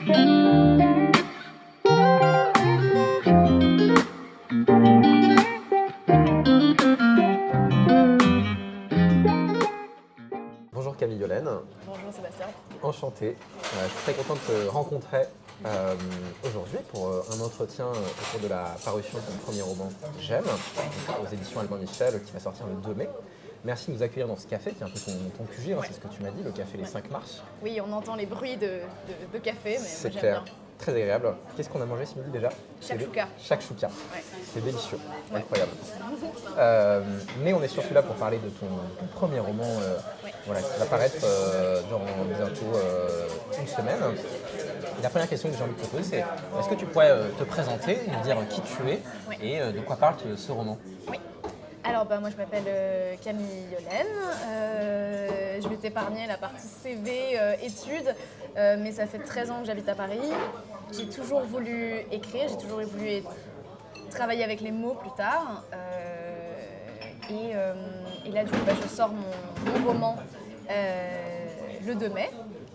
Bonjour Camille Yolaine. Bonjour Sébastien. Enchanté. Je suis très content de te rencontrer aujourd'hui pour un entretien autour de la parution de ton premier roman J'aime, aux éditions Albin Michel, qui va sortir le 2 mai. Merci de nous accueillir dans ce café, qui est un peu ton QG, c'est ce que tu m'as dit, le café Les 5 Marches. Oui, on entend les bruits de café, mais C'est moi j'aime clair, bien. très agréable. Qu'est-ce qu'on a mangé ce midi déjà? Shakshuka. Shakshuka. Ouais. C'est délicieux, Ouais. incroyable. Mais on est surtout là pour parler de ton premier roman Ouais. qui va paraître dans bientôt une semaine. La première question que j'ai envie de te poser, c'est est-ce que tu pourrais te présenter, nous dire qui tu es Ouais. et de quoi parle ce roman? Oui. Alors moi je m'appelle Camille Yolaine. Je vais t'épargner la partie CV études, mais ça fait 13 ans que j'habite à Paris. J'ai toujours voulu écrire, j'ai toujours voulu travailler avec les mots plus tard. Et là du coup je sors mon roman le 2 mai.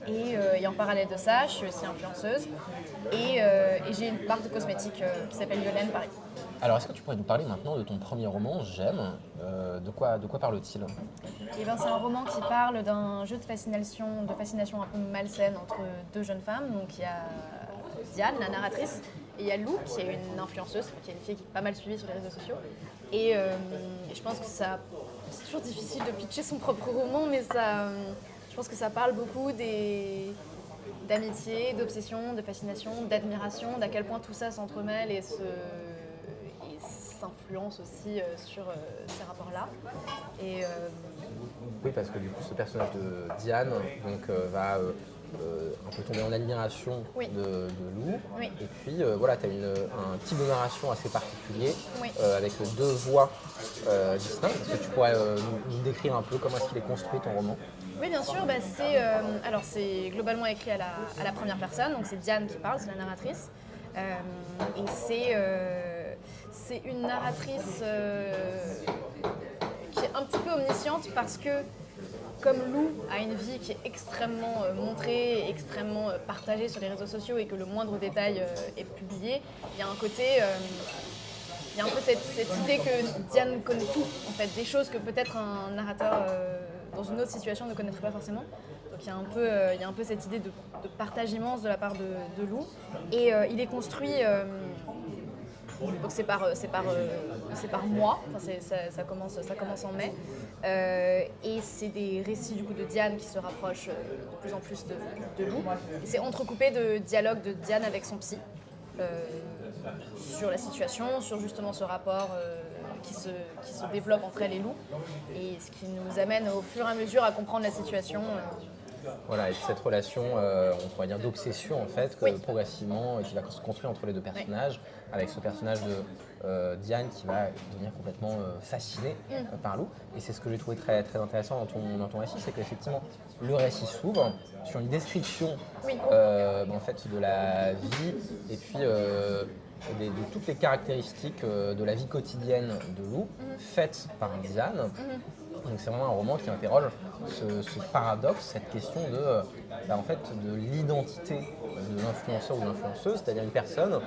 Et en parallèle de ça, je suis aussi influenceuse et j'ai une marque de cosmétiques qui s'appelle Yolaine Paris. Alors, est-ce que tu pourrais nous parler maintenant de ton premier roman, J'aime? De quoi parle-t-il? Et c'est un roman qui parle d'un jeu de fascination un peu malsaine entre deux jeunes femmes. Donc il y a Diane, la narratrice, et il y a Lou, qui est une influenceuse, qui est une fille qui est pas mal suivie sur les réseaux sociaux. Et je pense que c'est toujours difficile de pitcher son propre roman, mais je pense que ça parle beaucoup d'amitié, d'obsession, de fascination, d'admiration, d'à quel point tout ça s'entremêle et s'influence aussi sur ces rapports-là. Oui, parce que du coup, ce personnage de Diane va un peu tomber en admiration Oui. de Lou. Oui. Et puis, tu as un type de narration assez particulier, Oui. avec deux voix distinctes. Est-ce que tu pourrais nous décrire un peu comment est-ce qu'il est construit ton roman? Oui, bien sûr. C'est globalement écrit à la première personne. Donc c'est Diane qui parle, c'est la narratrice. Et c'est une narratrice qui est un petit peu omnisciente parce que, comme Lou a une vie qui est extrêmement montrée, extrêmement partagée sur les réseaux sociaux et que le moindre détail est publié, il y a un côté... il y a un peu cette idée que Diane connaît tout, en fait, des choses que peut-être un narrateur dans une autre situation ne connaîtrait pas forcément. Donc il y a un peu cette idée de partage immense de la part de Lou. Et il est construit, donc c'est par mois, ça commence en mai. Et c'est des récits du coup de Diane qui se rapprochent de plus en plus de Lou. Et c'est entrecoupé de dialogues de Diane avec son psy. Sur la situation, sur justement ce rapport qui se développe entre elle et Lou, et ce qui nous amène au fur et à mesure à comprendre la situation. Voilà, et cette relation, on pourrait dire d'obsession en fait, Oui. progressivement, qui va se construire entre les deux personnages, avec ce personnage de Diane qui va devenir complètement fasciné par Lou. Et c'est ce que j'ai trouvé très, très intéressant dans ton récit, c'est qu'effectivement le récit s'ouvre sur une description Oui. en fait, de la vie et puis de toutes les caractéristiques de la vie quotidienne de Lou, faites par Diane. Donc c'est vraiment un roman qui interroge ce paradoxe, cette question de l'identité de l'influenceur ou de l'influenceuse, c'est-à-dire une personne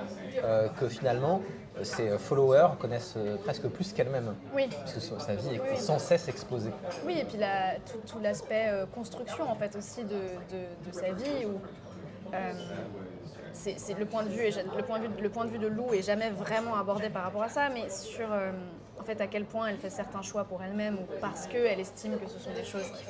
que finalement ses followers connaissent presque plus qu'elle-même, Oui. parce que sa vie est sans cesse explosée. Oui, et puis tout l'aspect construction en fait aussi de sa vie où c'est le point de vue de Lou est jamais vraiment abordé par rapport à ça, mais sur en fait à quel point elle fait certains choix pour elle-même ou parce qu'elle estime que ce sont des choses qu'il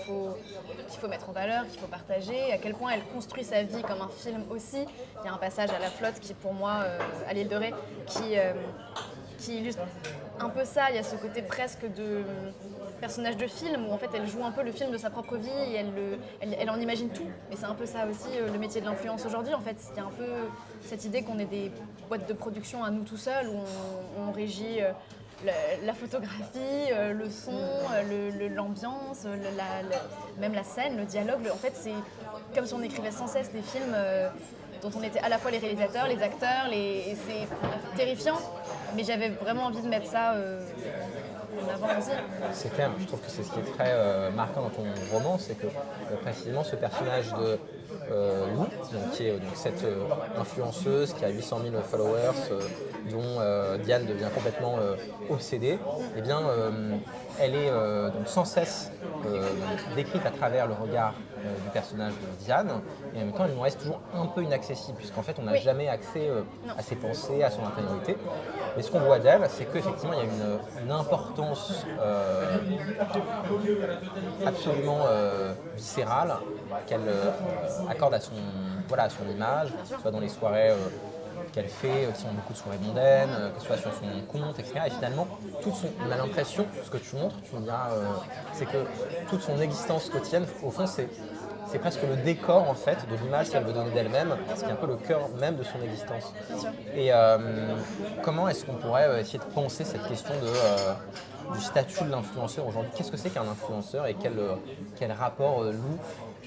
faut mettre en valeur, qu'il faut partager, à quel point elle construit sa vie comme un film aussi. Il y a un passage à la flotte qui pour moi, à l'île de Ré, qui illustre un peu ça. Il y a ce côté presque de personnage de film où en fait elle joue un peu le film de sa propre vie et elle en imagine tout. Et c'est un peu ça aussi le métier de l'influence aujourd'hui. En fait, il y a un peu cette idée qu'on est des boîtes de production à nous tout seuls où on régit la photographie, le son, l'ambiance, même la scène, le dialogue. En fait, c'est comme si on écrivait sans cesse des films dont on était à la fois les réalisateurs, les acteurs, et c'est terrifiant. Mais j'avais vraiment envie de mettre ça en avant aussi. C'est clair, je trouve que c'est ce qui est très marquant dans ton roman, c'est que précisément ce personnage de Lou, donc, qui est donc, cette influenceuse qui a 800 000 followers, dont Diane devient complètement obsédée, eh bien, elle est donc sans cesse décrite à travers le regard du personnage de Diane, et en même temps elle nous reste toujours un peu inaccessible, puisqu'en fait on n'a jamais accès à ses pensées, à son intériorité. Mais ce qu'on voit d'elle, c'est qu'effectivement il y a une importance absolument viscérale qu'elle accorde à son image, soit dans les soirées qu'elle fait, qui sont beaucoup de soirées mondaines, que ce soit sur son compte, etc. Et finalement, on a l'impression, ce que tu montres, tu me diras, c'est que toute son existence quotidienne, au fond, c'est presque le décor en fait de l'image qu'elle veut donner d'elle-même, ce qui est un peu le cœur même de son existence. Et comment est-ce qu'on pourrait essayer de penser cette question du statut de l'influenceur aujourd'hui? Qu'est-ce que c'est qu'un influenceur et quel rapport Lou,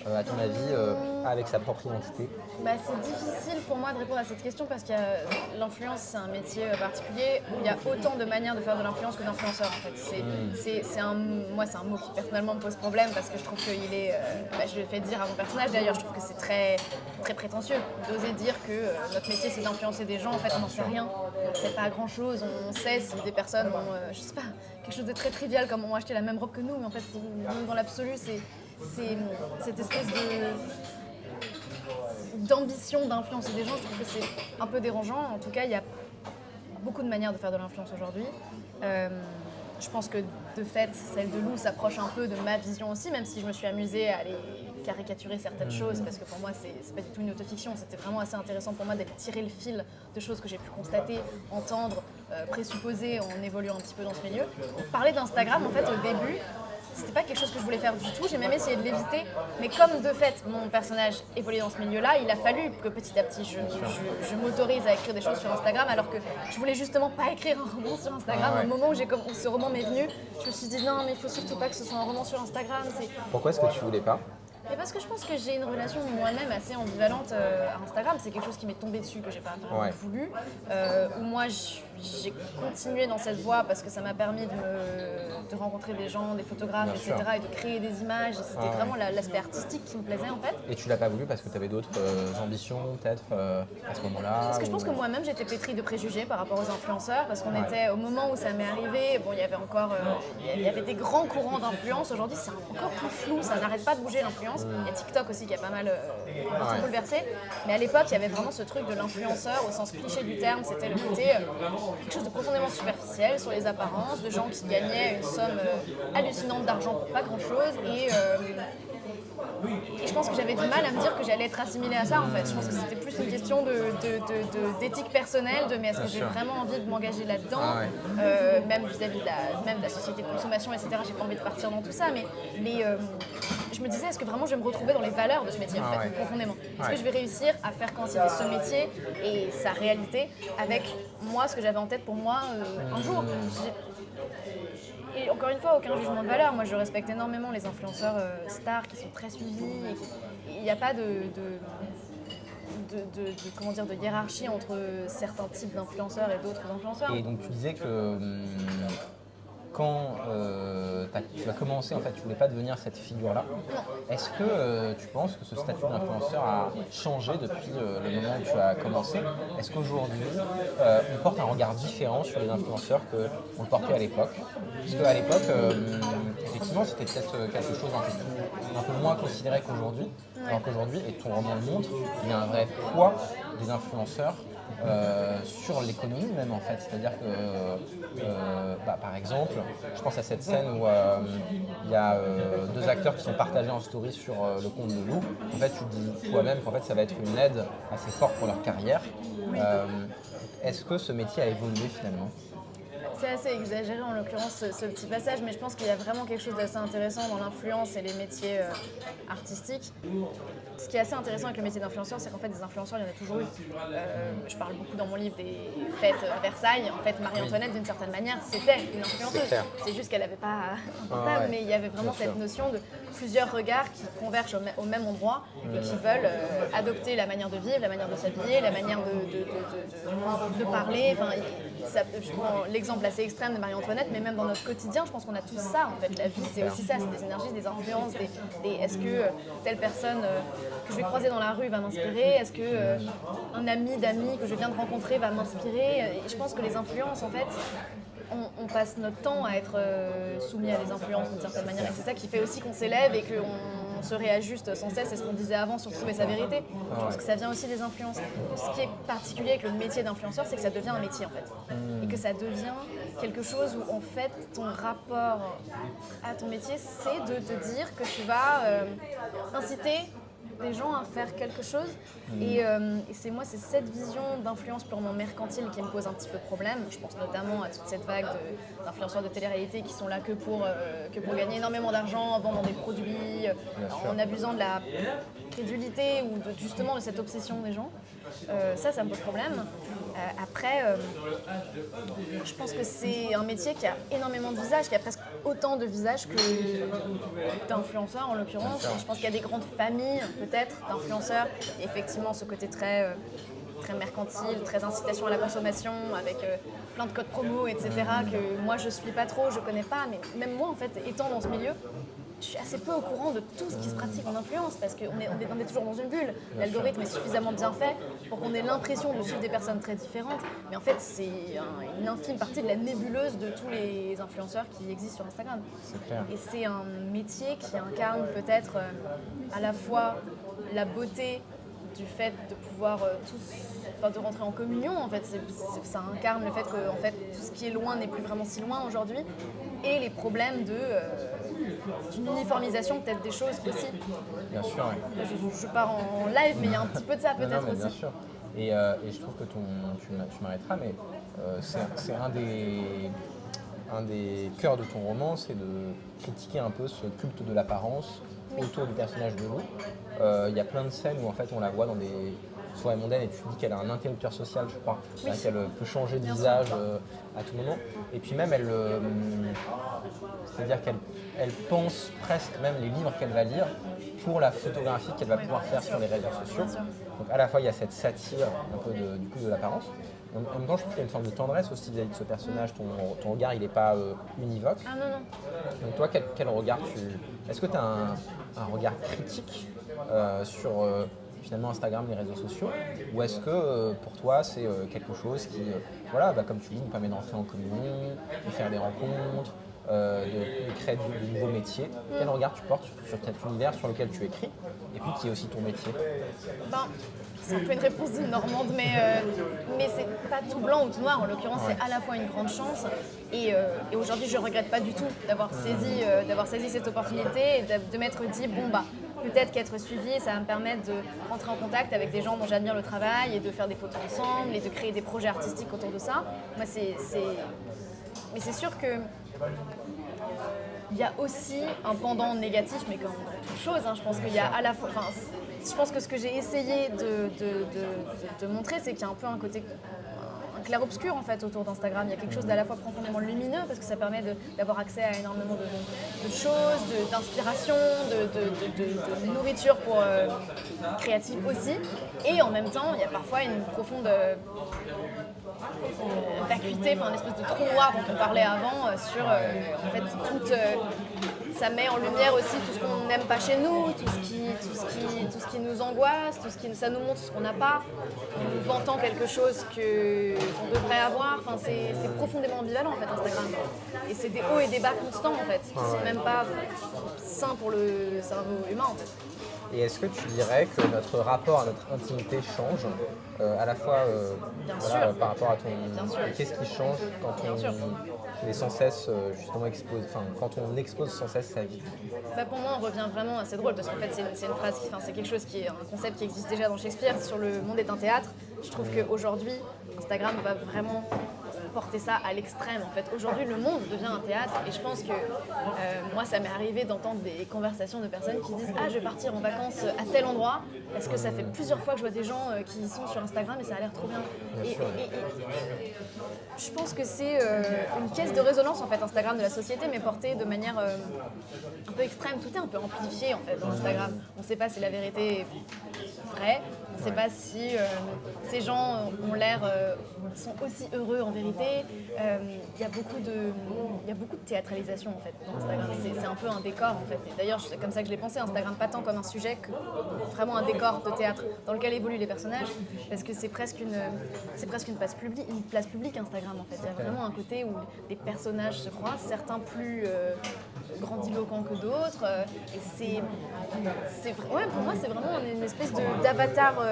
à ton avis, avec sa propre identité? C'est difficile pour moi de répondre à cette question parce que l'influence, c'est un métier particulier où il y a autant de manières de faire de l'influence que d'influenceurs en fait. Moi, c'est un mot qui personnellement me pose problème parce que je trouve qu'il est, je le fais dire à mon personnage d'ailleurs, je trouve que c'est très, très prétentieux d'oser dire que notre métier c'est d'influencer des gens, en fait on n'en sait rien, on ne sait pas grand chose, on sait si des personnes ont, je sais pas, quelque chose de très trivial comme ont acheté la même robe que nous, mais en fait dans l'absolu c'est cette espèce d'ambition d'influencer des gens, je trouve que c'est un peu dérangeant. En tout cas, il y a beaucoup de manières de faire de l'influence aujourd'hui. Je pense que de fait, celle de Lou s'approche un peu de ma vision aussi, même si je me suis amusée à aller caricaturer certaines choses, parce que pour moi, c'est pas du tout une autofiction. C'était vraiment assez intéressant pour moi d'aller tirer le fil de choses que j'ai pu constater, entendre, présupposer en évoluant un petit peu dans ce milieu. Parler d'Instagram, en fait, au début, c'était pas quelque chose que je voulais faire du tout, j'ai même essayé de l'éviter, mais comme de fait mon personnage évoluait dans ce milieu-là, il a fallu que petit à petit je m'autorise à écrire des choses sur Instagram, alors que je voulais justement pas écrire un roman sur Instagram. Au moment où ce roman m'est venu, je me suis dit non mais il faut surtout pas que ce soit un roman sur Instagram. Pourquoi est-ce que tu voulais pas? Et parce que je pense que j'ai une relation moi-même assez ambivalente à Instagram. C'est quelque chose qui m'est tombé dessus, que j'ai pas vraiment voulu. Où moi, j'ai continué dans cette voie parce que ça m'a permis de rencontrer des gens, des photographes, etc. et de créer des images. C'était vraiment l'aspect artistique qui me plaisait en fait. Et tu l'as pas voulu parce que tu avais d'autres ambitions peut-être à ce moment-là? Parce que je pense que moi-même, j'étais pétrie de préjugés par rapport aux influenceurs. Parce qu'on était, au moment où ça m'est arrivé, bon, il y avait encore il y avait des grands courants d'influence. Aujourd'hui, c'est encore plus flou, ça n'arrête pas de bouger l'influence. Il y a TikTok aussi qui a pas mal bouleversé. Mais à l'époque, il y avait vraiment ce truc de l'influenceur au sens cliché du terme. C'était le côté quelque chose de profondément superficiel sur les apparences, de gens qui gagnaient une somme hallucinante d'argent pour pas grand-chose. Et je pense que j'avais du mal à me dire que j'allais être assimilée à ça en fait. Je pense que c'était plus une question d'éthique personnelle, mais est-ce que j'ai vraiment envie de m'engager là-dedans, même vis-à-vis de la société de consommation, etc. J'ai pas envie de partir dans tout ça, mais je me disais, est-ce que vraiment je vais me retrouver dans les valeurs de ce métier en fait, profondément? Est-ce que je vais réussir à faire coïncider ce métier et sa réalité avec moi, ce que j'avais en tête pour moi un jour? Et encore une fois, aucun jugement de valeur. Moi, je respecte énormément les influenceurs stars qui sont très suivis. Il n'y a pas de hiérarchie entre certains types d'influenceurs et d'autres influenceurs. Et donc, tu disais que quand tu as commencé, en fait, tu voulais pas devenir cette figure-là. Est-ce que tu penses que ce statut d'influenceur a changé depuis le moment où tu as commencé? Est-ce qu'aujourd'hui, on porte un regard différent sur les influenceurs qu'on le portait à l'époque? Parce qu'à l'époque, effectivement, c'était peut-être quelque chose un peu moins considéré qu'aujourd'hui. Alors qu'aujourd'hui, et ton roman le montre, il y a un vrai poids des influenceurs sur l'économie même en fait, c'est-à-dire que par exemple, je pense à cette scène où il y a deux acteurs qui sont partagés en story sur le compte de Lou. En fait, tu te dis toi-même qu'en fait ça va être une aide assez forte pour leur carrière. Est-ce que ce métier a évolué finalement? C'est assez exagéré en l'occurrence ce petit passage, mais je pense qu'il y a vraiment quelque chose d'assez intéressant dans l'influence et les métiers artistiques. Ce qui est assez intéressant avec le métier d'influenceur, c'est qu'en fait des influenceurs, il y en a toujours eu. Je parle beaucoup dans mon livre des fêtes à Versailles. En fait, Marie-Antoinette, d'une certaine manière, c'était une influenceuse. C'est juste qu'elle n'avait pas un portable, mais il y avait vraiment cette notion de plusieurs regards qui convergent au même endroit et qui veulent adopter la manière de vivre, la manière de s'habiller, la manière de parler. Enfin, je prends l'exemple assez extrême de Marie-Antoinette, mais même dans notre quotidien, je pense qu'on a tous ça en fait. La vie, c'est aussi ça, c'est des énergies, des influences, est-ce que telle personne que je vais croiser dans la rue va m'inspirer? Est-ce que un ami d'amis que je viens de rencontrer va m'inspirer? Et je pense que les influences, en fait, on passe notre temps à être soumis à des influences d'une certaine manière. Et c'est ça qui fait aussi qu'on s'élève et qu'on se réajuste sans cesse. C'est ce qu'on disait avant sur trouver sa vérité. Je pense que ça vient aussi des influences. Ce qui est particulier avec le métier d'influenceur, c'est que ça devient un métier en fait. Et que ça devient quelque chose où en fait ton rapport à ton métier, c'est de te dire que tu vas inciter des gens à faire quelque chose et c'est cette vision d'influence purement mercantile qui me pose un petit peu problème. Je pense notamment à toute cette vague d'influenceurs de télé-réalité qui sont là que pour gagner énormément d'argent en vendant des produits, en abusant de la crédulité ou justement de cette obsession des gens. Ça me pose problème. Après, je pense que c'est un métier qui a énormément de visages, qui a presque autant de visages que d'influenceurs en l'occurrence. Je pense qu'il y a des grandes familles peut-être d'influenceurs. Et effectivement, ce côté très mercantile, très incitation à la consommation, avec plein de codes promo, etc. que moi je suis pas trop, je connais pas. Mais même moi, en fait, étant dans ce milieu, je suis assez peu au courant de tout ce qui se pratique en influence parce qu'on est toujours dans une bulle. L'algorithme est suffisamment bien fait pour qu'on ait l'impression de suivre des personnes très différentes. Mais en fait, c'est une infime partie de la nébuleuse de tous les influenceurs qui existent sur Instagram. C'est clair. Et c'est un métier qui incarne peut-être à la fois la beauté du fait de pouvoir de rentrer en communion. En fait, ça incarne le fait que en fait, tout ce qui est loin n'est plus vraiment si loin aujourd'hui. Et les problèmes d'une uniformisation peut-être des choses aussi. Bien sûr, oui. Je pars en live, mais il y a un petit peu de ça peut-être Non, mais aussi. bien sûr. Et je trouve que tu m'arrêteras, mais c'est un des cœurs de ton roman, c'est de critiquer un peu ce culte de l'apparence autour du personnage de Lou. Il y a plein de scènes où en fait on la voit dans des soirées mondaines et tu dis qu'elle a un interrupteur social, je crois, qu'elle peut changer de visage à tout moment. Et puis même c'est-à-dire qu'elle pense presque même les livres qu'elle va lire pour la photographie qu'elle va pouvoir faire sur les réseaux sociaux. Donc à la fois il y a cette satire un peu du coup de l'apparence. En même temps, je trouve qu'il y a une forme de tendresse aussi vis-à-vis de ce personnage. Ton regard, il n'est pas univoque. Ah non, non. Donc toi, quel regard Est-ce que tu as un regard critique sur finalement Instagram, les réseaux sociaux, ou est-ce que pour toi c'est quelque chose qui, comme tu dis, nous permet d'entrer en communion, de faire des rencontres, de créer de nouveaux métiers? Quel regard tu portes sur cet univers sur lequel tu écris et puis qui est aussi ton métier? C'est un peu une réponse de Normande, mais c'est pas tout blanc ou tout noir. En l'occurrence, c'est à la fois une grande chance et aujourd'hui, je regrette pas du tout d'avoir saisi cette opportunité et de m'être dit peut-être qu'être suivi, ça va me permettre de rentrer en contact avec des gens dont j'admire le travail et de faire des photos ensemble et de créer des projets artistiques autour de ça. Moi, mais c'est sûr que il y a aussi un pendant négatif, mais comme dans toute chose, je pense qu'il y a à la fois. Je pense que ce que j'ai essayé de montrer, c'est qu'il y a un peu un côté clair-obscur en fait autour d'Instagram. Il y a quelque chose d'à la fois profondément lumineux parce que ça permet d'avoir accès à énormément de choses, d'inspiration, de nourriture pour créative aussi. Et en même temps, il y a parfois une profonde vacuité, une espèce de trou noir dont on parlait avant sur en fait ça met en lumière aussi tout ce qu'on n'aime pas chez nous, tout ce qui nous angoisse, ça nous montre ce qu'on n'a pas, en nous vantant quelque chose qu'on devrait avoir. C'est profondément ambivalent en fait Instagram. Et c'est des hauts et des bas constants en fait. C'est même pas sain pour le cerveau humain en fait. Et est-ce que tu dirais que notre rapport à notre intimité change à la fois par rapport à ton... Qu'est-ce qui change quand on est sans cesse justement exposé, quand on expose sans cesse sa vie? Pour moi, on revient vraiment à... C'est drôle parce qu'en fait, c'est une phrase, c'est quelque chose qui est un concept qui existe déjà dans Shakespeare, sur le monde est un théâtre. Je trouve qu'aujourd'hui, Instagram va vraiment porter ça à l'extrême. En fait, aujourd'hui, le monde devient un théâtre et je pense que moi, ça m'est arrivé d'entendre des conversations de personnes qui disent « Ah, je vais partir en vacances à tel endroit parce que ça fait plusieurs fois que je vois des gens qui sont sur Instagram et ça a l'air trop bien. » Et je pense que c'est une caisse de résonance en fait, Instagram de la société, mais portée de manière un peu extrême. Tout est un peu amplifié en fait dans Instagram. On ne sait pas si la vérité vrai. On ne sait pas si ces gens ont l'air, sont aussi heureux en vérité. Il y a beaucoup de théâtralisation en fait dans Instagram. C'est un peu un décor en fait. Et d'ailleurs, c'est comme ça que je l'ai pensé, Instagram pas tant comme un sujet que vraiment un décor de théâtre dans lequel évoluent les personnages, parce que c'est presque une place publique Instagram en fait. Il y a vraiment un côté où les personnages se croisent, certains plus grandiloquents que d'autres. Et pour moi, c'est vraiment une espèce d'avatar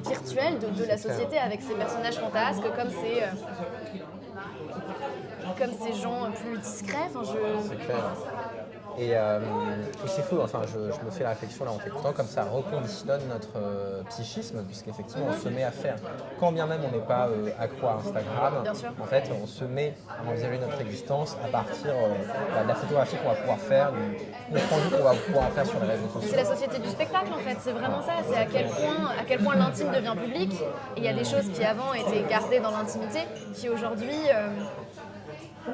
virtuel de la société avec ces personnages fantasques, comme ces gens plus discrets. C'est clair. Et c'est fou, enfin, je me fais la réflexion là en t'écoutant, comme ça reconditionne notre psychisme, puisqu'effectivement on se met à faire, quand bien même on n'est pas accro à Instagram, en fait on se met à envisager notre existence à partir de la photographie qu'on va pouvoir faire, du compte rendu qu'on va pouvoir en faire sur les réseaux sociaux. C'est la société du spectacle en fait, c'est vraiment ça, c'est à quel point l'intime devient public, et il y a des choses qui avant étaient gardées dans l'intimité, qui aujourd'hui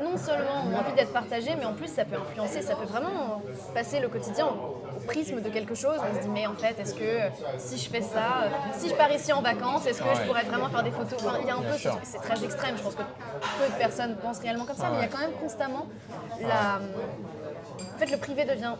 non seulement ont envie d'être partagées, mais en plus ça peut influencer, ça peut vraiment passer le quotidien au prisme de quelque chose. On se dit mais en fait est-ce que si je fais ça, si je pars ici en vacances, est-ce que je pourrais vraiment faire des photos? Enfin, il y a un peu ce truc, c'est très extrême, je pense que peu de personnes pensent réellement comme ça, mais il y a quand même constamment en fait le privé devient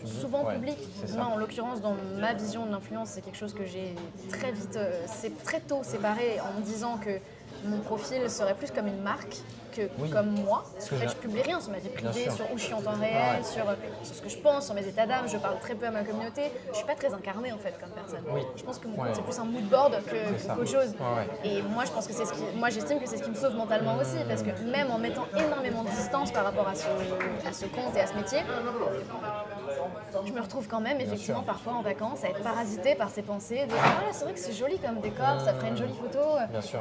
souvent public. Moi, en l'occurrence, dans ma vision de l'influence, c'est quelque chose que j'ai très vite, c'est très tôt séparé en me disant que mon profil serait plus comme une marque que comme moi. En fait, je publie rien sur ma vie privée, sur où je suis en temps réel, sur ce que je pense, sur mes états d'âme. Je parle très peu à ma communauté. Je suis pas très incarnée en fait comme personne. Je pense que mon compte c'est plus un mood board qu'autre chose. Et moi, je pense que moi, j'estime que c'est ce qui me sauve mentalement aussi, parce que même en mettant énormément de distance par rapport à ce compte et à ce métier, je me retrouve quand même effectivement parfois en vacances à être parasitée par ces pensées de ah c'est vrai que c'est joli comme décor, ça ferait une jolie photo. Bien sûr.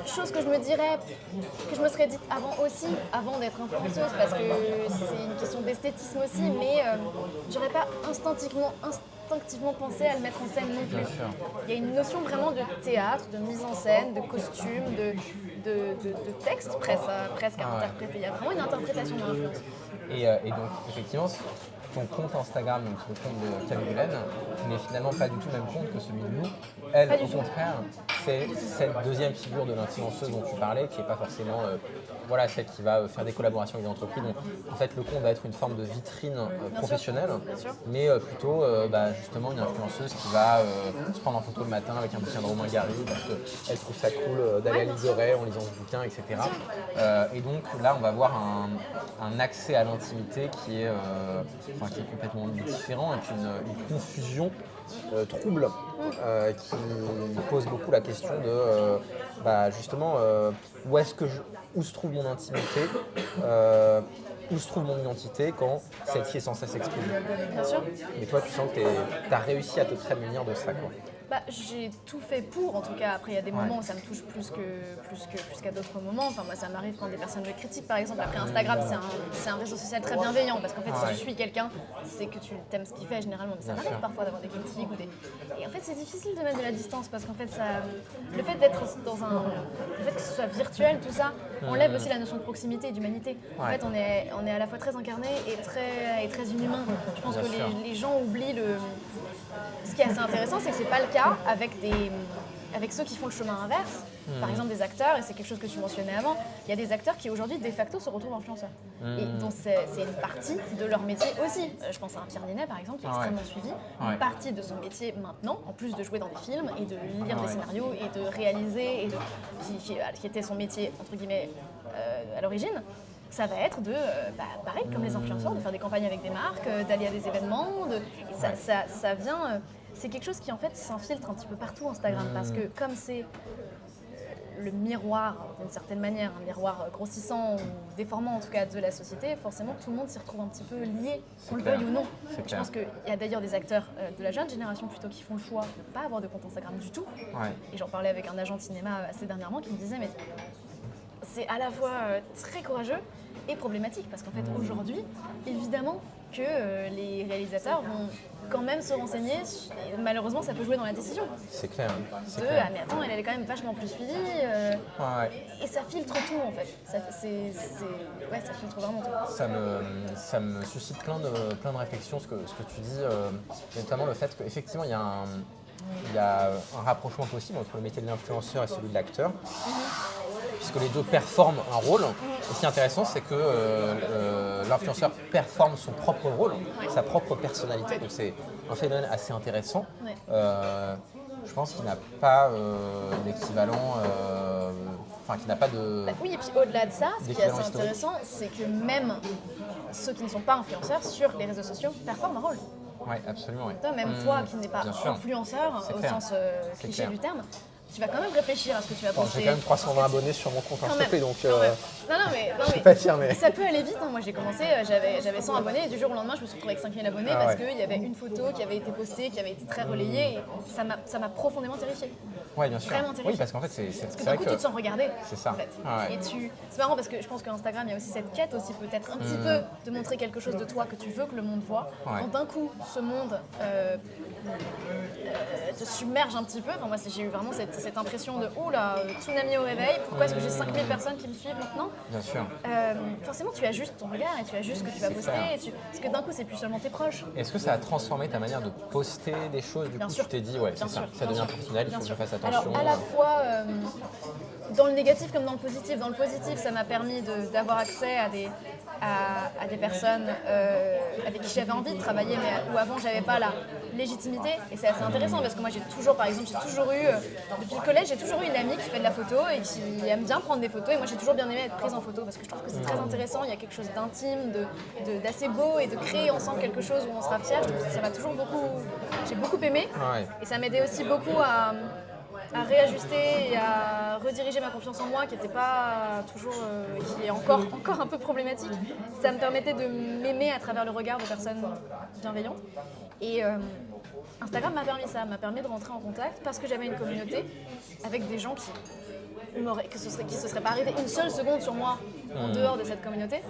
Chose que je me dirais, que je me serais dite avant d'être influenceuse, parce que c'est une question d'esthétisme aussi, mais j'aurais pas instinctivement pensé à le mettre en scène non plus. Il y a une notion vraiment de théâtre, de mise en scène, de costume, de texte presque à interpréter. Il y a vraiment une interprétation de l'influence. Et donc effectivement, ton compte Instagram, donc le compte de Camille Hélène, n'est finalement pas du tout le même compte que celui de nous. Elle, au contraire, c'est cette deuxième figure de l'influenceuse dont tu parlais, qui n'est pas forcément celle qui va faire des collaborations avec des entreprises. Donc, en fait, le compte va être une forme de vitrine professionnelle, mais plutôt justement une influenceuse qui va se prendre en photo le matin avec un bouquin de Romain Gary, parce qu'elle trouve ça cool d'aller à Liseré en lisant ce bouquin, etc. Et donc là, on va avoir un accès à l'intimité qui est complètement différent, et puis une confusion trouble qui pose beaucoup la question de justement où se trouve mon intimité, où se trouve mon identité quand celle-ci est sans cesse exprimée. Bien sûr. Mais toi, tu sens que tu as réussi à te prémunir de ça, quoi. J'ai tout fait pour, en tout cas. Après, il y a des moments où ça me touche plus qu'à d'autres moments. Enfin, moi, ça m'arrive quand des personnes me critiquent, par exemple. Après, Instagram, c'est un réseau social très bienveillant, parce qu'en fait, si tu suis quelqu'un, c'est que tu aimes ce qu'il fait généralement. Mais ça m'arrive parfois d'avoir des critiques Et en fait, c'est difficile de mettre de la distance, parce qu'en fait, le fait d'être le fait que ce soit virtuel, tout ça, enlève aussi la notion de proximité et d'humanité. En fait, on est à la fois très incarné et très inhumain. Je pense que les gens oublient Ce qui est assez intéressant, c'est que c'est pas le cas avec ceux qui font le chemin inverse. Par exemple, des acteurs, et c'est quelque chose que tu mentionnais avant, il y a des acteurs qui aujourd'hui, de facto, se retrouvent influenceurs. Et donc c'est une partie de leur métier aussi. Je pense à un Pierre Ninet, par exemple, qui est extrêmement suivi. Une partie de son métier maintenant, en plus de jouer dans des films et de lire des scénarios et de réaliser, qui était son métier, entre guillemets, à l'origine, ça va être pareil, comme les influenceurs, de faire des campagnes avec des marques, d'aller à des événements. Ça vient... c'est quelque chose qui en fait s'infiltre un petit peu partout Instagram, parce que comme c'est le miroir, d'une certaine manière, un miroir grossissant ou déformant en tout cas de la société, forcément tout le monde s'y retrouve un petit peu lié, qu'on le veuille ou non. Je pense qu'il y a d'ailleurs des acteurs de la jeune génération plutôt qui font le choix de ne pas avoir de compte Instagram du tout. Et j'en parlais avec un agent de cinéma assez dernièrement qui me disait mais c'est à la fois très courageux et problématique, parce qu'en fait aujourd'hui, évidemment que les réalisateurs vont quand même se renseigner. Et malheureusement, ça peut jouer dans la décision. C'est clair. C'est Ah clair. mais attends, elle est quand même vachement plus suivie. Ouais. Et ça filtre tout en fait. Ouais, ça filtre vraiment tout. Ça me suscite plein de réflexions, ce que tu dis, notamment le fait qu'effectivement, il y a un rapprochement possible entre le métier de l'influenceur et celui de l'acteur, puisque les deux performent un rôle. Et ce qui est intéressant, c'est que l'influenceur performe son propre rôle, sa propre personnalité. Donc c'est un phénomène assez intéressant. Ouais. Je pense qu'il n'a pas d'équivalent, qu'il n'a pas de... Oui, et puis au-delà de ça, ce qui est d'équivalent assez historique. intéressant, c'est que même ceux qui ne sont pas influenceurs sur les réseaux sociaux performent un rôle. Oui, absolument. Ouais. Même toi qui n'es pas bien sûr. influenceur C'est au clair. sens C'est cliché clair. du terme, tu vas quand même réfléchir à ce que tu vas Bon, poster. j'ai quand même 320 abonnés sur mon compte Quand Insta, même, donc quand même. Non, je peux pas dire, mais... ça peut aller vite. Hein. Moi, j'ai commencé, j'avais 100 abonnés et du jour au lendemain, je me suis retrouvée avec 5000 abonnés Ah parce ouais. qu'il y avait une photo qui avait été postée, qui avait été très relayée et ça m'a profondément terrifiée. Ouais, bien sûr. Vraiment terrifiant. Oui, parce qu'en fait, c'est Parce que vrai du coup, que... tu te sens regardé. C'est ça. En fait. Ah ouais. Et c'est marrant parce que je pense qu'Instagram, il y a aussi cette quête aussi peut-être un petit peu de montrer quelque chose de toi que tu veux que le monde voit. Ouais. Quand d'un coup, ce monde te submerge un petit peu. Enfin, moi, j'ai eu vraiment cette impression de « Ouh là, tsunami au réveil, pourquoi est-ce que j'ai 5000 personnes qui me suivent maintenant ?» Bien sûr. Forcément, tu ajustes ton regard et tu ajustes ce que tu vas poster. clair. Parce que d'un coup, c'est plus seulement tes proches. Est-ce que ça a transformé ta manière de poster des choses? Du Bien coup, sûr. tu t'es dit, ouais, c'est Bien ça, sûr, ça bien devient sûr, personnel, il bien faut que je sûr. fasse attention. Alors, à la fois dans le négatif comme dans le positif. Dans le positif, ça m'a permis d'avoir accès à des personnes avec qui j'avais envie de travailler, mais où avant, j'avais pas la légitimité. Et c'est assez intéressant parce que moi, j'ai toujours eu, depuis le collège, j'ai toujours eu une amie qui fait de la photo et qui aime bien prendre des photos. Et moi, j'ai toujours bien aimé être prise en photo parce que je trouve que c'est très intéressant. Il y a quelque chose d'intime, d'assez beau et de créer ensemble quelque chose où on sera fiers. Je trouve que ça m'a toujours j'ai beaucoup aimé. Ouais. Et ça m'aidait aussi beaucoup à réajuster et à rediriger ma confiance en moi qui n'était pas toujours, qui est encore un peu problématique. Ça me permettait de m'aimer à travers le regard de personnes bienveillantes. Et Instagram m'a permis ça, m'a permis de rentrer en contact parce que j'avais une communauté avec des gens qui se seraient pas arrêtés une seule seconde sur moi en dehors de cette communauté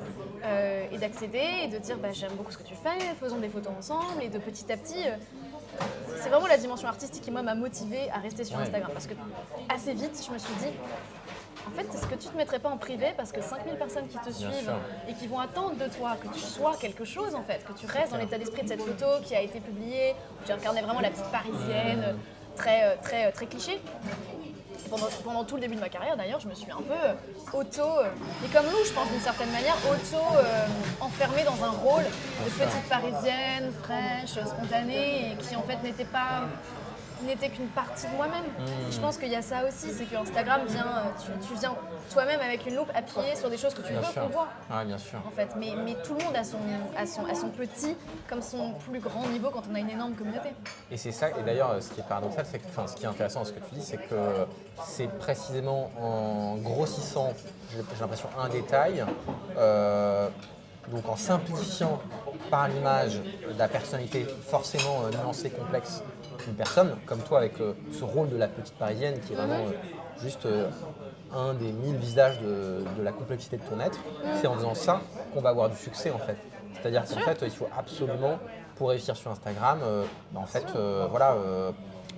et d'accéder et de dire j'aime beaucoup ce que tu fais, faisons des photos ensemble et de petit à petit c'est vraiment la dimension artistique qui moi m'a motivée à rester sur Instagram parce que assez vite je me suis dit en fait est-ce que tu te mettrais pas en privé parce que 5000 personnes qui te suivent et qui vont attendre de toi que tu sois quelque chose en fait, que tu restes dans l'état d'esprit de cette photo qui a été publiée, où tu incarnais vraiment la petite parisienne très cliché. Pendant tout le début de ma carrière, d'ailleurs, je me suis un peu et comme Lou, je pense d'une certaine manière, enfermée dans un rôle de petite parisienne, fraîche, spontanée, et qui en fait n'était qu'une partie de moi-même. Je pense qu'il y a ça aussi, c'est que Instagram tu viens toi-même avec une loupe appuyer sur des choses que tu veux qu'on voit. Ah, bien sûr. En fait, mais tout le monde a son petit comme son plus grand niveau quand on a une énorme communauté. Et c'est ça, et d'ailleurs, ce qui est paradoxal, ce qui est intéressant dans ce que tu dis, c'est que c'est précisément en grossissant, j'ai l'impression, un détail, donc en simplifiant par l'image la personnalité forcément nuancée, complexe d'une personne, comme toi avec ce rôle de la petite parisienne qui est vraiment juste un des 1000 visages de la complexité de ton être, c'est en faisant ça qu'on va avoir du succès en fait. C'est-à-dire qu'en fait, il faut absolument, pour réussir sur Instagram,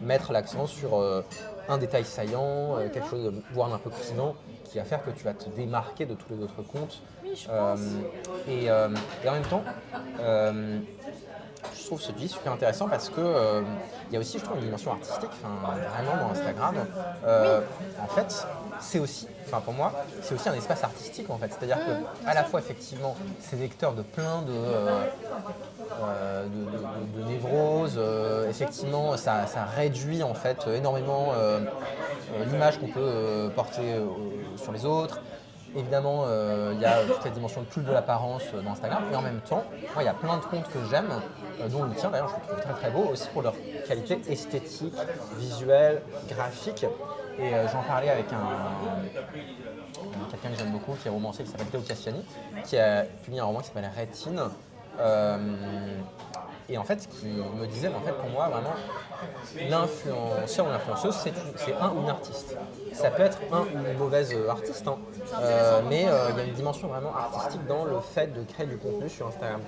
mettre l'accent sur un détail saillant, quelque chose, voire un peu clivant, qui va faire que tu vas te démarquer de tous les autres comptes. Oui, je pense. Et en même temps, je trouve ce dit super intéressant parce que il y a aussi, je trouve, une dimension artistique, vraiment dans Instagram. En fait, c'est aussi, pour moi, c'est aussi un espace artistique en fait. C'est-à-dire que à la fois effectivement, c'est vecteur de plein de névroses. Effectivement, ça réduit en fait énormément l'image qu'on peut porter sur les autres. Évidemment, il y a toute cette dimension de culte de l'apparence dans Instagram, et en même temps, moi, il y a plein de comptes que j'aime, dont le tien d'ailleurs, je le trouve très très beau, aussi pour leur qualité esthétique, visuelle, graphique. Et j'en parlais avec quelqu'un que j'aime beaucoup, qui est romancier, qui s'appelle Théo Cassiani, qui a publié un roman qui s'appelle Rétine. Et en fait, ce qu'il me disait, pour moi, vraiment, l'influenceur ou l'influenceuse, c'est un ou une artiste. Ça peut être un ou une mauvaise artiste, mais il y a une dimension vraiment artistique dans le fait de créer du contenu sur Instagram.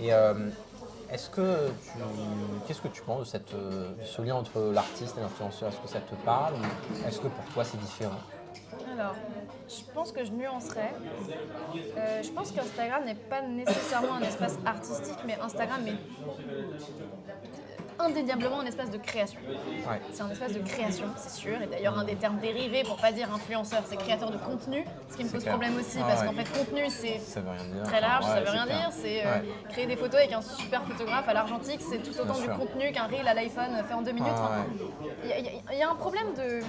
Et Qu'est-ce que tu penses de ce lien entre l'artiste et l'influenceur? Est-ce que ça te parle ou est-ce que pour toi c'est différent? Alors, je pense que je nuancerais. Je pense qu'Instagram n'est pas nécessairement un espace artistique, mais Instagram est indéniablement un espace de création. Ouais. C'est un espace de création, c'est sûr. Et d'ailleurs, un des termes dérivés, pour pas dire influenceur, c'est créateur de contenu. Ce qui me pose clair. problème aussi, Ah parce ouais. qu'en fait, contenu, c'est Ça veut rien dire. très large, Enfin, ça ouais, veut rien clair. dire. C'est Ouais. créer des photos avec un super photographe à l'argentique, c'est tout autant Bien du sûr. contenu qu'un reel à l'iPhone fait en 2 minutes. Ah Enfin, il y a un problème de...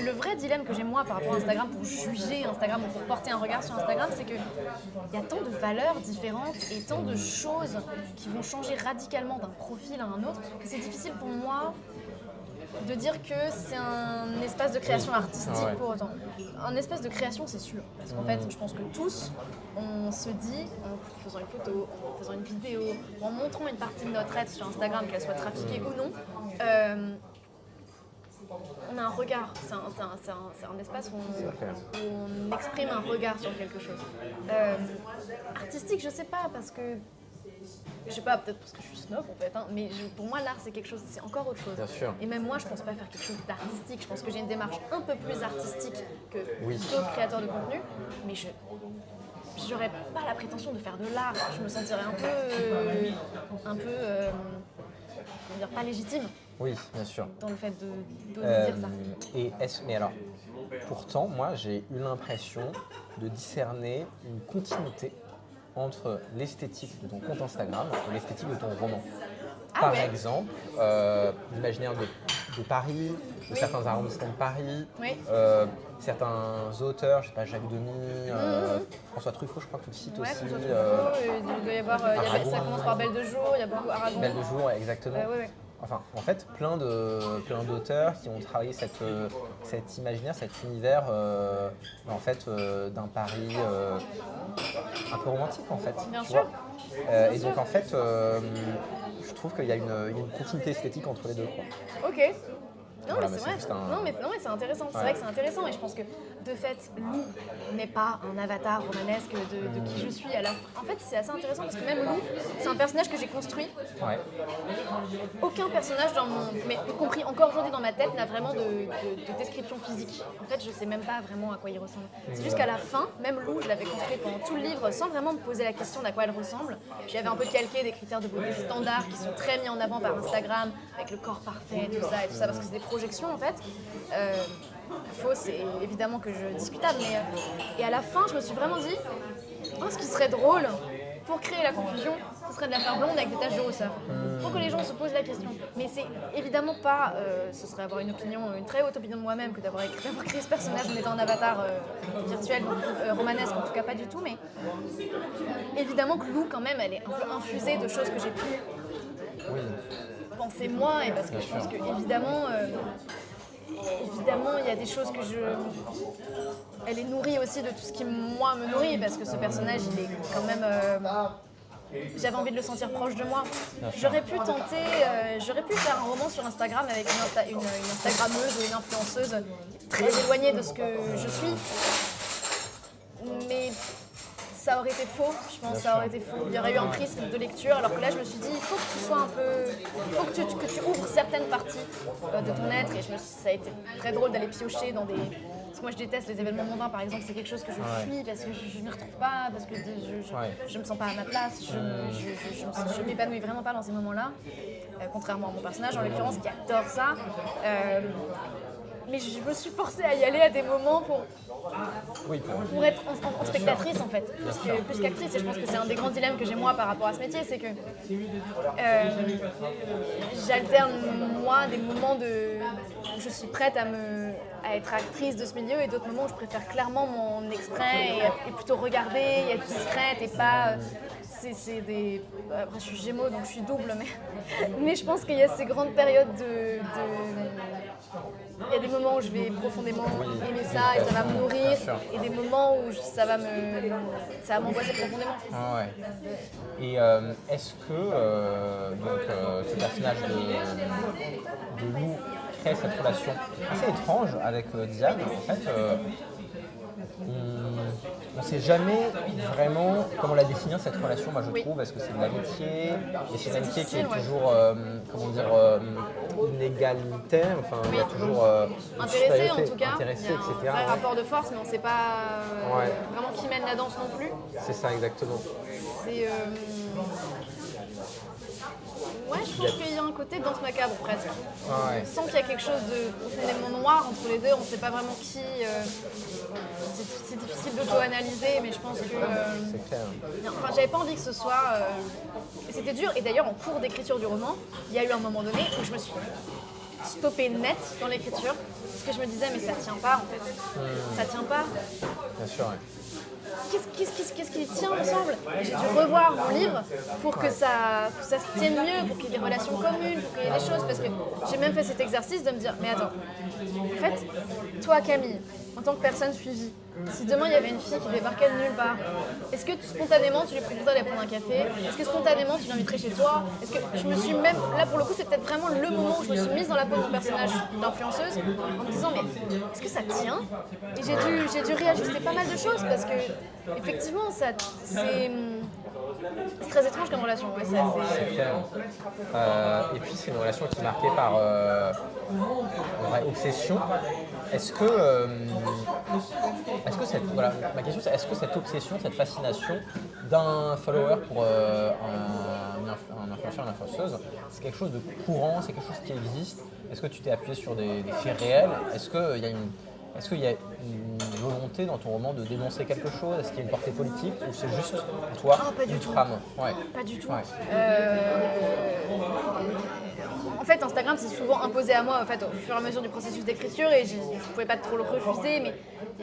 Le vrai dilemme que j'ai moi par rapport à Instagram pour juger Instagram ou pour porter un regard sur Instagram, c'est qu'il y a tant de valeurs différentes et tant de choses qui vont changer radicalement d'un profil à un autre que c'est difficile pour moi de dire que c'est un espace de création artistique Ah ouais. pour autant. Un espace de création, c'est sûr. Parce qu'en fait, je pense que tous, on se dit, en faisant une photo, en faisant une vidéo, en montrant une partie de notre être sur Instagram, qu'elle soit trafiquée ou non, on a un regard. C'est un espace où on exprime un regard sur quelque chose. Artistique, je sais pas, parce que... Je sais pas, peut-être parce que je suis snob en fait, hein, mais pour moi l'art c'est quelque chose, c'est encore autre chose. Bien sûr. Et même moi je pense pas faire quelque chose d'artistique, je pense que j'ai une démarche un peu plus artistique que Oui. d'autres créateurs de contenu, mais j'aurais pas la prétention de faire de l'art, je me sentirais comment dire, pas légitime Oui, bien sûr. dans le fait de dire ça. Mais alors, pourtant, moi, j'ai eu l'impression de discerner une continuité entre l'esthétique de ton compte Instagram et l'esthétique de ton roman. Ah Par ouais. exemple, l'imaginaire de Paris, de certains arrondissements de Paris, Oui. certains auteurs, je sais pas, Jacques Demy, François Truffaut, je crois que tu le cites Ouais, aussi. François Truffaut, il doit y avoir, Aragon. ça commence par Belle de jour, il y a beaucoup Aragon. Belle de jour, exactement. Ouais. Enfin, en fait, plein d'auteurs qui ont travaillé cet imaginaire, cet univers, en fait, d'un Paris un peu romantique, en fait. Bien tu sûr. vois. Et donc, en fait, je trouve qu'il y a une continuité esthétique entre les deux, quoi. Ok. Non, Voilà, mais mais c'est c'est vrai. juste un- Non, mais c'est intéressant. C'est Ouais. vrai que c'est intéressant. Et je pense que, de fait, Lou n'est pas un avatar romanesque de qui je suis. En fait, c'est assez intéressant parce que même Lou, c'est un personnage que j'ai construit. Ouais. Aucun personnage dans mon... Mais y compris encore aujourd'hui dans ma tête, n'a vraiment de description physique. En fait, je sais même pas vraiment à quoi il ressemble. C'est juste qu'à la fin, même Lou, je l'avais construit pendant tout le livre sans vraiment me poser la question d'à quoi elle ressemble. J'avais un peu calqué des critères de beauté standards qui sont très mis en avant par Instagram, avec le corps parfait, tout ça, parce que c'est des projections en fait. Faux, c'est évidemment que je discutable, mais et à la fin, je me suis vraiment dit, ce qui serait drôle pour créer la confusion, ce serait de la faire blonde avec des taches de rousseur. Pour que les gens se posent la question. Mais c'est évidemment pas, ce serait avoir une très haute opinion de moi-même que d'avoir créé ce personnage en étant un avatar virtuel, donc romanesque, en tout cas pas du tout, mais évidemment que Lou, quand même, elle est un peu infusée de choses que j'ai pu penser moi, et parce que je pense que évidemment, il y a des choses que elle est nourrie aussi de tout ce qui moi me nourrit, parce que ce personnage il est quand même j'avais envie de le sentir proche de moi. J'aurais pu faire un roman sur Instagram avec une Instagrammeuse ou une influenceuse très éloignée de ce que je suis, mais ça aurait été faux, je pense, ça aurait été faux. Il y aurait eu un prisme de lecture, alors que là je me suis dit, il faut que tu sois un peu... Il faut que tu ouvres certaines parties de ton être, et ça a été très drôle d'aller piocher dans des... Parce que moi je déteste les événements mondains par exemple, c'est quelque chose que je fuis parce que je ne m'y retrouve pas, parce que je me sens pas à ma place, je m'épanouis vraiment pas dans ces moments-là, contrairement à mon personnage en l'occurrence qui adore ça. Mais je me suis forcée à y aller à des moments pour être en spectatrice en fait, plus qu'actrice. Et je pense que c'est un des grands dilemmes que j'ai moi par rapport à ce métier, c'est que j'alterne moi des moments où je suis prête à être actrice de ce milieu et d'autres moments où je préfère clairement mon extrait et plutôt regarder et être discrète et pas... Après je suis Gémeaux donc je suis double, mais je pense qu'il y a ces grandes périodes il y a des moments où je vais profondément aimer ça et ça va me nourrir, et des moments où ça va m'angoisser profondément. Ah ouais. Et est-ce que ce personnage de Lou crée cette relation assez étrange avec Diane, en fait, On ne sait jamais vraiment comment la définir cette relation, moi je Oui. trouve, parce que c'est de l'amitié, et c'est une amitié qui est difficile, ouais. toujours, comment dire, inégalitaire, enfin il y a toujours une Intéressé en supériorité, tout cas, il intéressé, y a etc. un vrai Ouais. rapport de force, mais on ne sait pas Ouais. vraiment qui mène la danse non plus. C'est ça exactement. C'est, ouais, je pense qu'il y a un côté danse macabre presque. Ouais. On sent qu'il y a quelque chose de profondément noir entre les deux, on ne sait pas vraiment qui. C'est difficile d'auto-analyser, mais je pense que. C'est clair. Enfin, j'avais pas envie que ce soit. Et c'était dur, et d'ailleurs, en cours d'écriture du roman, il y a eu un moment donné où je me suis stoppée net dans l'écriture, parce que je me disais, mais ça tient pas en fait. Ça tient pas. Bien sûr, ouais. Qu'est-ce qui tient ensemble? J'ai dû revoir mon livre pour que ça se tienne mieux, pour qu'il y ait des relations communes, pour qu'il y ait des choses, parce que j'ai même fait cet exercice de me dire, mais attends, en fait, toi Camille, en tant que personne suivie, si demain il y avait une fille qui débarquait de nulle part, est-ce que spontanément tu lui proposerais d'aller prendre un café? Est-ce que spontanément tu l'inviterais chez toi? Est-ce que je me suis même, là pour le coup c'est peut-être vraiment le moment où je me suis mise dans la peau de mon personnage d'influenceuse en me disant mais est-ce que ça tient? Et j'ai dû réajuster pas mal de choses parce que effectivement c'est très étrange comme relation. Ouais, C'est clair. Et puis c'est une relation qui est marquée par une vraie obsession. Est-ce que cette, voilà, ma question c'est est-ce que cette obsession, cette fascination d'un follower pour un influenceur, une influenceuse, c'est quelque chose de courant, c'est quelque chose qui existe? Est-ce que tu t'es appuyé sur des faits réels? Est-ce qu'il y a une volonté dans ton roman de dénoncer quelque chose? Est-ce qu'il y a une portée politique ou c'est juste pour toi pas du une tout. trame? Ouais. Pas du tout. Ouais. En fait, Instagram s'est souvent imposé à moi en fait, au fur et à mesure du processus d'écriture et je ne pouvais pas trop le refuser, mais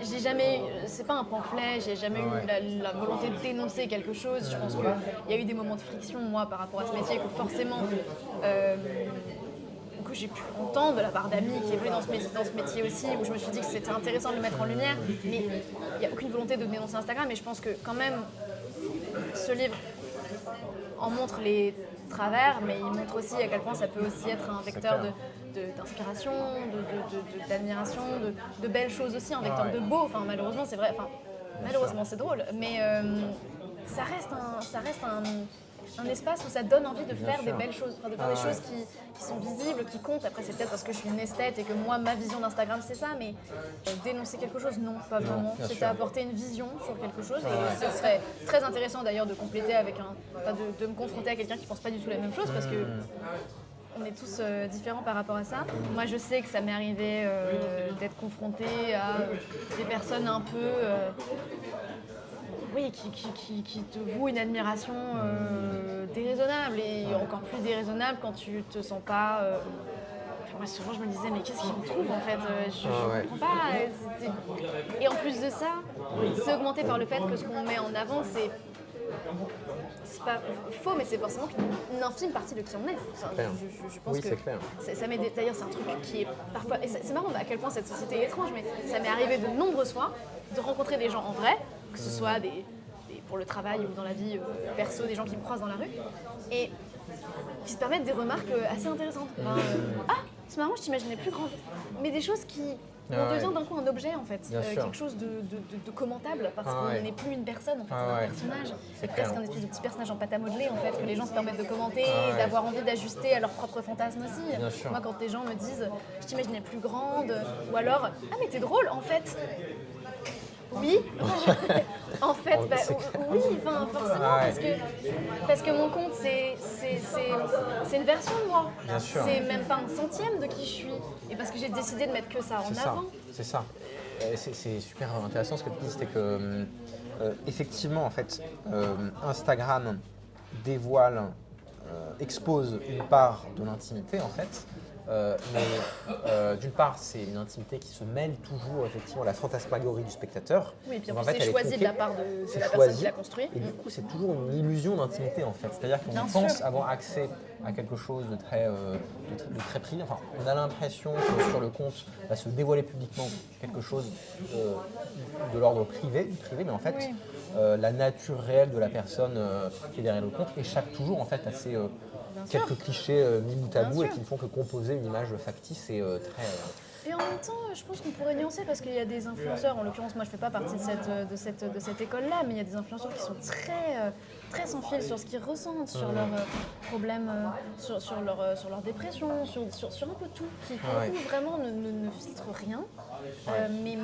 j'ai jamais, c'est pas un pamphlet, j'ai jamais eu la volonté de dénoncer quelque chose. Je pense qu'il y a eu des moments de friction, moi, par rapport à ce métier, que forcément, que j'ai pu entendre de la part d'amis qui évoluent dans ce métier aussi, où je me suis dit que c'était intéressant de le mettre en lumière, mais il n'y a aucune volonté de dénoncer Instagram, et je pense que quand même, ce livre en montre les travers, mais il montre aussi à quel point ça peut aussi être un vecteur d'inspiration, d'admiration, de belles choses aussi, un vecteur de beau. Enfin, malheureusement, c'est vrai. Enfin, malheureusement, c'est drôle, mais ça reste un espace où ça donne envie de faire des belles choses, enfin, de faire des choses qui sont visibles, qui comptent. Après, c'est peut-être parce que je suis une esthète et que moi, ma vision d'Instagram, c'est ça, mais dénoncer quelque chose, non, pas vraiment. C'était apporter une vision sur quelque chose et ce serait très intéressant d'ailleurs de compléter avec de me confronter à quelqu'un qui pense pas du tout la même chose parce que on est tous différents par rapport à ça. Moi, je sais que ça m'est arrivé d'être confrontée à des personnes un peu... oui, qui te vouent une admiration déraisonnable et encore plus déraisonnable quand tu te sens pas... Moi, souvent, je me disais, mais qu'est-ce qu'ils me trouvent en fait? Je comprends pas. Et en plus de ça, c'est augmenté par le fait que ce qu'on met en avant, c'est pas faux, mais c'est forcément une infime partie de qui on est. Enfin, je pense que c'est clair. D'ailleurs, c'est un truc qui est parfois... Et c'est marrant à quel point cette société est étrange, mais ça m'est arrivé de nombreuses fois de rencontrer des gens en vrai, que ce soit pour le travail ou dans la vie perso, des gens qui me croisent dans la rue, et qui se permettent des remarques assez intéressantes. Ah, c'est marrant, je t'imaginais plus grande. Mais des choses qui... On devient d'un coup un objet en fait, quelque chose de commentable parce qu'on n'est plus une personne, en fait, on est un personnage. C'est presque un espèce de petit personnage en pâte à modeler en fait, que les gens se permettent de commenter et d'avoir envie d'ajuster à leurs propres fantasmes aussi. Moi quand des gens me disent je t'imaginais plus grande, ou alors ah mais t'es drôle en fait. Oui, en fait, oui, enfin, forcément, parce que mon compte, c'est une version de moi. C'est même pas un centième de qui je suis. Et parce que j'ai décidé de mettre que ça en avant. C'est ça. C'est super intéressant ce que tu dis, c'était que effectivement, en fait, Instagram dévoile, expose une part de l'intimité, en fait. Mais d'une part, c'est une intimité qui se mêle toujours effectivement à la fantasmagorie du spectateur. Oui, et puis en fait, c'est choisi de la part de la personne qui l'a construit. Et du coup, c'est toujours une illusion d'intimité en fait. C'est-à-dire qu'on pense avoir accès à quelque chose de très privé. Enfin, on a l'impression que sur le compte va se dévoiler publiquement quelque chose de l'ordre privé, mais en fait, la nature réelle de la personne qui est derrière le compte échappe toujours en fait à ces quelques clichés mis bout à bout et qui ne font que composer une image factice et très Et en même temps, je pense qu'on pourrait nuancer parce qu'il y a des influenceurs, en l'occurrence moi je fais pas partie de cette école-là, mais il y a des influenceurs qui sont très sans fil sur ce qu'ils ressentent, sur leurs problèmes, sur leur dépression, sur un peu tout, qui pour le coup vraiment ne filtrent rien. Mais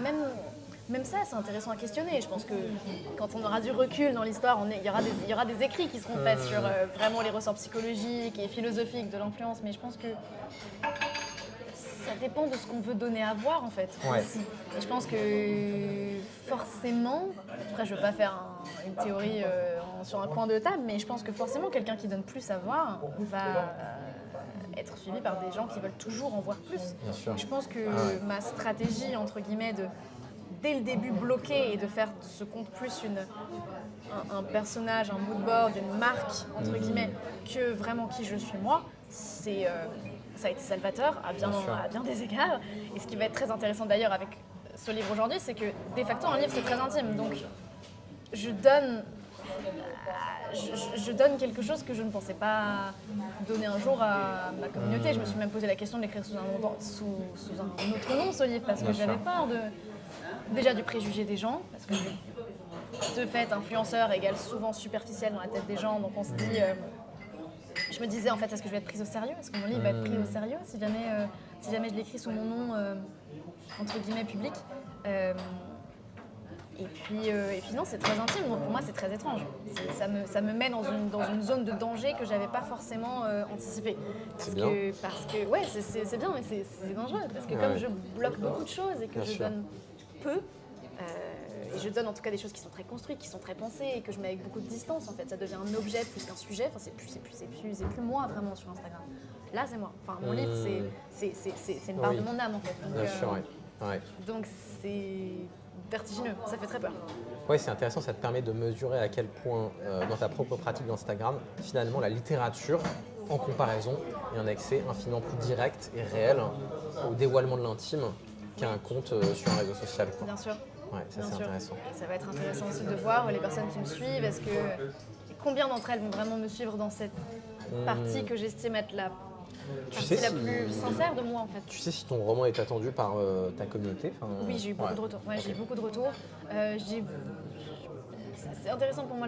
même ça, c'est intéressant à questionner. Je pense que quand on aura du recul dans l'histoire, il y aura des écrits qui seront faits sur vraiment les ressorts psychologiques et philosophiques de l'influence, mais je pense que ça dépend de ce qu'on veut donner à voir en fait. Aussi. Et je pense que forcément, après je ne veux pas faire une théorie sur un coin de table, mais je pense que forcément quelqu'un qui donne plus à voir va être suivi par des gens qui veulent toujours en voir plus. Je pense que ma stratégie entre guillemets de dès le début bloquer et de faire de ce compte plus un personnage, un mood board, une marque entre guillemets que vraiment qui je suis moi, ça a été salvateur à bien des égards. Et ce qui va être très intéressant d'ailleurs avec ce livre aujourd'hui, c'est que de facto un livre c'est très intime. Donc je donne quelque chose que je ne pensais pas donner un jour à ma communauté. Je me suis même posé la question de l'écrire sous un autre nom ce livre parce que j'avais peur déjà du préjugé des gens, parce que de fait influenceur égale souvent superficiel dans la tête des gens, donc on se dit... Je me disais en fait, est-ce que je vais être prise au sérieux? Est-ce que mon livre va être pris au sérieux si jamais je l'écris sous mon nom entre guillemets public? Et puis non, c'est très intime, donc pour moi c'est très étrange. Ça me met dans une zone de danger que j'avais pas forcément anticipée. Parce que ouais, c'est bien, mais c'est dangereux. Parce que comme je bloque beaucoup de choses et que je donne peu, et je donne en tout cas des choses qui sont très construites, qui sont très pensées et que je mets avec beaucoup de distance en fait. Ça devient un objet plus qu'un sujet. Enfin, c'est plus moi vraiment sur Instagram. Là, c'est moi. Enfin, mon livre, c'est une part de mon âme en fait. Donc, bien sûr, donc c'est vertigineux. Ça fait très peur. Oui, c'est intéressant. Ça te permet de mesurer à quel point dans ta propre pratique d'Instagram, finalement, la littérature, en comparaison, est un accès infiniment plus direct et réel au dévoilement de l'intime qu'un compte sur un réseau social. Quoi. Bien sûr. Ouais, ça c'est intéressant. Et ça va être intéressant aussi de voir les personnes qui me suivent. Est-ce que combien d'entre elles vont vraiment me suivre dans cette partie que j'estime être la partie la plus sincère de moi en fait. Tu sais si ton roman est attendu par ta communauté? Oui, j'ai eu beaucoup de retours. Ouais, j'ai eu beaucoup de retours. C'est intéressant pour moi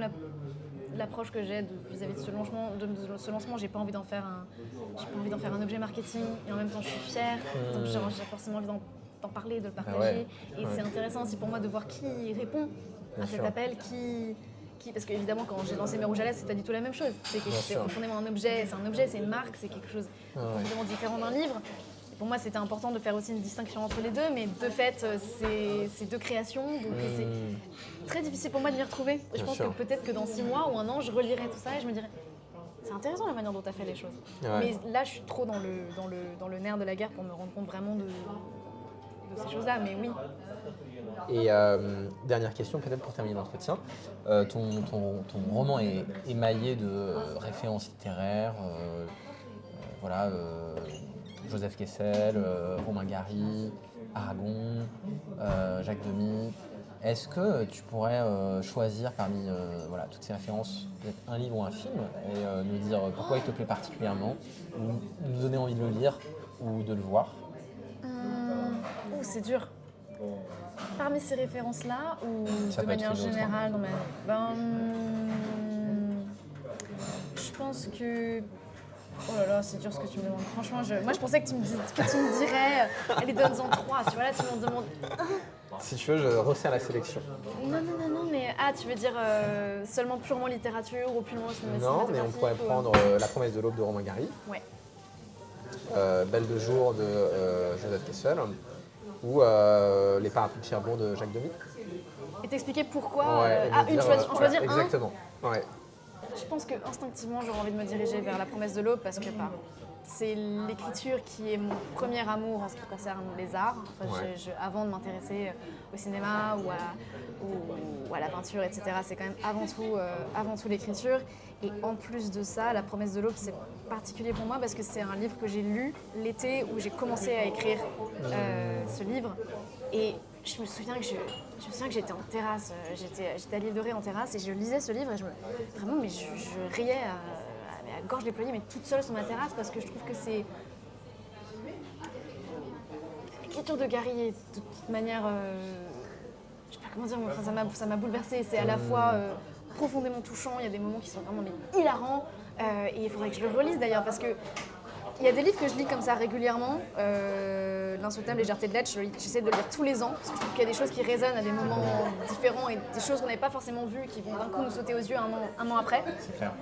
l'approche que j'ai vis-à-vis de ce lancement. J'ai pas envie d'en faire un objet marketing et en même temps je suis fière. Donc j'ai forcément envie d'en parler, de le partager. C'est intéressant aussi pour moi de voir qui répond à cet appel, parce qu'évidemment quand j'ai lancé Mes Rouges à Lèvres, c'est pas du tout la même chose. C'est profondément un objet, c'est une marque, c'est quelque chose de profondément différent d'un livre. Et pour moi c'était important de faire aussi une distinction entre les deux, mais de fait c'est deux créations, donc c'est très difficile pour moi de m'y retrouver. Je pense que peut-être que dans 6 mois ou 1 an, je relirai tout ça et je me dirais c'est intéressant la manière dont tu as fait les choses. Mais là je suis trop dans le nerf de la guerre pour me rendre compte vraiment de ces choses-là, mais oui. Et dernière question, peut-être pour terminer l'entretien. Ton roman est émaillé de références littéraires, Joseph Kessel, Romain Gary, Aragon, Jacques Demy. Est-ce que tu pourrais choisir parmi toutes ces références peut-être un livre ou un film et nous dire pourquoi il te plaît particulièrement, ou nous donner envie de le lire ou de le voir? C'est dur. Parmi ces références-là ou ça de manière générale dans ma vie, je pense que... Oh là là, c'est dur ce que tu me demandes. Franchement, moi je pensais que tu me dirais allez, donne-en 3. Tu vois, là tu me demandes... Si tu veux, je resserre la sélection. Non, mais tu veux dire seulement purement littérature ou purement cinématographique? Non, mais on pourrait prendre La promesse de l'aube de Romain Gary. Ouais. Belle de jour de Joseph Kessel. Ou Les parapluies de Cherbourg de Jacques Demy. Et t'expliquer pourquoi en choisir exactement. un. Ouais. Je pense que instinctivement j'aurais envie de me diriger vers La promesse de l'aube parce que c'est l'écriture qui est mon premier amour en ce qui concerne les arts. Avant de m'intéresser au cinéma ou à la peinture, etc., c'est quand même avant tout l'écriture. Et en plus de ça, La promesse de l'aube, c'est particulier pour moi parce que c'est un livre que j'ai lu l'été où j'ai commencé à écrire ce livre. Et je me souviens que j'étais en terrasse, j'étais à l'île de Ré en terrasse et je lisais ce livre et je riais à gorge déployée, mais toute seule sur ma terrasse parce que je trouve que c'est l'écriture de Gary est de toute manière, je sais pas comment dire, mais enfin, ça m'a bouleversée. C'est à la fois profondément touchant, il y a des moments qui sont vraiment mais, hilarants, et il faudrait que je le relise d'ailleurs parce que il y a des livres que je lis comme ça régulièrement. L'insoutenable légèreté de l'être, j'essaie de le lire tous les ans parce que je trouve qu'il y a des choses qui résonnent à des moments différents et des choses qu'on n'avait pas forcément vues qui vont d'un coup nous sauter aux yeux un an après. C'est clair.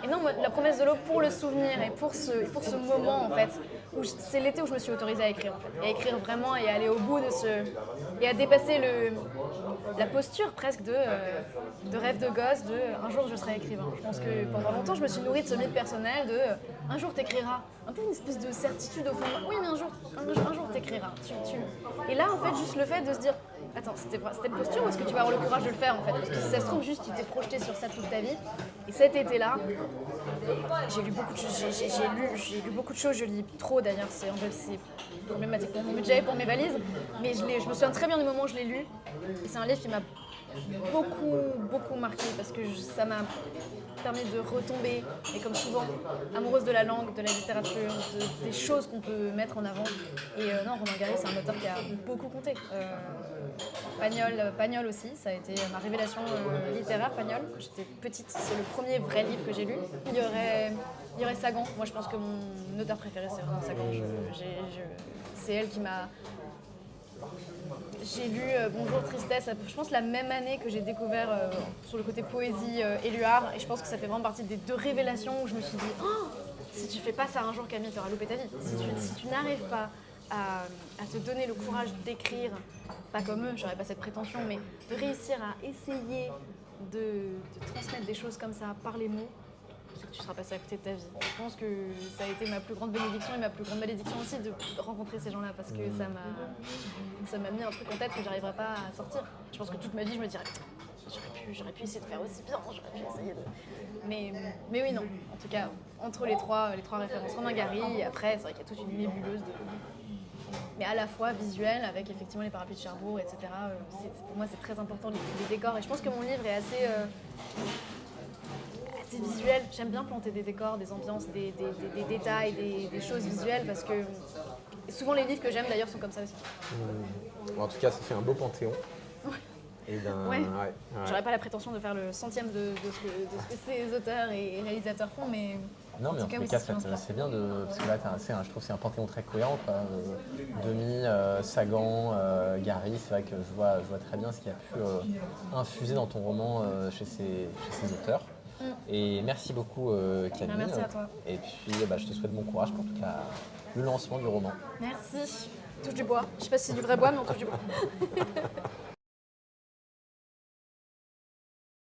Et non, moi, la promesse de l'eau pour le souvenir et pour ce moment en fait, c'est l'été où je me suis autorisée à écrire en fait, et à écrire vraiment et à aller au bout de et à dépasser la posture presque de rêve de gosse, de un jour je serai écrivain. Je pense que pendant longtemps je me suis nourrie de ce mythe personnel de un jour t'écriras, un peu une espèce de certitude au fond. Oui mais un jour t'écriras. Et là en fait juste le fait de se dire attends, c'était une posture ou est-ce que tu vas avoir le courage de le faire en fait? Parce que si ça se trouve juste tu t'es projeté sur ça toute ta vie. Et cet été-là, j'ai lu beaucoup de choses, j'ai lu beaucoup de choses, je lis trop d'ailleurs, c'est problématique pour mon budget, pour mes valises, mais je me souviens très bien du moment où je l'ai lu. Et c'est un livre qui m'a beaucoup marqué parce que ça m'a permis de retomber, et comme souvent, amoureuse de la langue, de la littérature, des choses qu'on peut mettre en avant. Et non, Romain Gary, c'est un auteur qui a beaucoup compté. Pagnol aussi, ça a été ma révélation littéraire, Pagnol. Quand j'étais petite, c'est le premier vrai livre que j'ai lu. Il y aurait Sagan. Moi, je pense que mon auteur préféré, c'est vraiment Sagan. C'est elle qui m'a... J'ai lu Bonjour Tristesse, je pense la même année que j'ai découvert sur le côté poésie Éluard, et je pense que ça fait vraiment partie des deux révélations où je me suis dit oh, si tu fais pas ça un jour Camille, tu auras loupé ta vie. Si tu n'arrives pas à te donner le courage d'écrire, pas comme eux, j'aurais pas cette prétention, mais de réussir à essayer de transmettre des choses comme ça par les mots, c'est que tu seras passé à côté de ta vie. Je pense que ça a été ma plus grande bénédiction et ma plus grande malédiction aussi de rencontrer ces gens-là parce que ça m'a mis un truc en tête que j'arriverais pas à sortir. Je pense que toute ma vie, je me dirais j'aurais pu essayer de faire aussi bien, j'aurais pu essayer de... Mais oui, non. En tout cas, entre les trois références, Romain Gary, et après, c'est vrai qu'il y a toute une nébuleuse mais à la fois visuelle, avec effectivement les parapluies de Cherbourg, etc. Pour moi, c'est très important, les décors. Et je pense que mon livre est assez visuel. J'aime bien planter des décors, des ambiances, des détails, des choses visuelles parce que souvent les livres que j'aime d'ailleurs sont comme ça aussi. En tout cas, ça fait un beau panthéon. Ouais. J'aurais pas la prétention de faire le centième de ce que ces auteurs et réalisateurs font, mais non, mais en tous les cas, c'est bien parce que là, je trouve que c'est un panthéon très cohérent, quoi. Demy, Sagan, Gary, c'est vrai que je vois très bien ce qui a pu infuser dans ton roman chez ces auteurs. Et merci beaucoup Camille. Merci à toi. Et puis je te souhaite bon courage pour tout le lancement du roman. Merci. Touche du bois. Je sais pas si c'est du vrai bois, mais on touche du bois.